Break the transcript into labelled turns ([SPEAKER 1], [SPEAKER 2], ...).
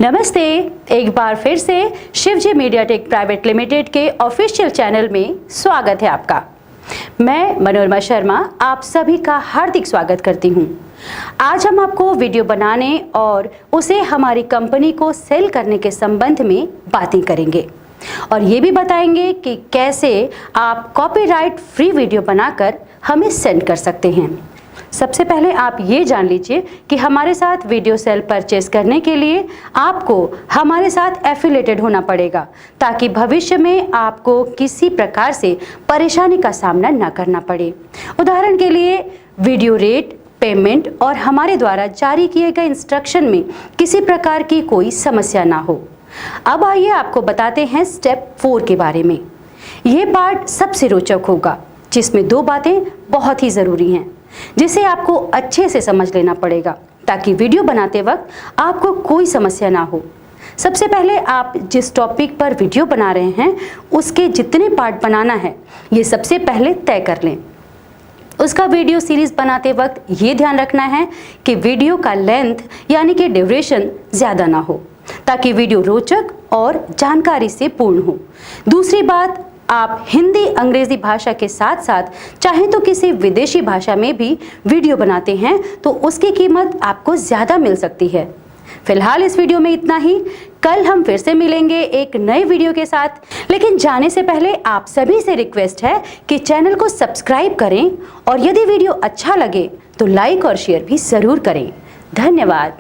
[SPEAKER 1] नमस्ते, एक बार फिर से Shivji media take private limited के ऑफिशियल चैनल में स्वागत है आपका। मैं मनोरमा शर्मा आप सभी का हार्दिक स्वागत करती हूं। आज हम आपको वीडियो बनाने और उसे हमारी कंपनी को सेल करने के संबंध में बातें करेंगे और ये भी बताएंगे कि कैसे आप कॉपीराइट फ्री वीडियो बनाकर हमें सेंड कर सकते हैं। सबसे पहले आप ये जान लीजिए कि हमारे साथ वीडियो सेल परचेस करने के लिए आपको हमारे साथ एफिलिएटेड होना पड़ेगा, ताकि भविष्य में आपको किसी प्रकार से परेशानी का सामना न करना पड़े। उदाहरण के लिए वीडियो रेट, पेमेंट और हमारे द्वारा जारी किए गए इंस्ट्रक्शन में किसी प्रकार की कोई समस्या ना हो। अब आइए आपको बताते हैं स्टेप 4 के बारे में। यह पार्ट सबसे रोचक होगा, जिसमें 2 बातें बहुत ही ज़रूरी हैं जिसे आपको अच्छे से समझ लेना पड़ेगा, ताकि वीडियो बनाते वक्त आपको कोई समस्या ना हो। सबसे पहले आप जिस टॉपिक पर वीडियो बना रहे हैं उसके जितने पार्ट बनाना है ये सबसे पहले तय कर लें। उसका वीडियो सीरीज बनाते वक्त ये ध्यान रखना है कि वीडियो का लेंथ यानी कि ड्यूरेशन ज़्यादा ना हो, ताकि वीडियो रोचक और जानकारी से पूर्ण हो। दूसरी बात, आप हिंदी अंग्रेजी भाषा के साथ साथ चाहे तो किसी विदेशी भाषा में भी वीडियो बनाते हैं तो उसकी कीमत आपको ज़्यादा मिल सकती है। फिलहाल इस वीडियो में इतना ही। कल हम फिर से मिलेंगे एक नए वीडियो के साथ, लेकिन जाने से पहले आप सभी से रिक्वेस्ट है कि चैनल को सब्सक्राइब करें और यदि वीडियो अच्छा लगे तो लाइक और शेयर भी ज़रूर करें। धन्यवाद।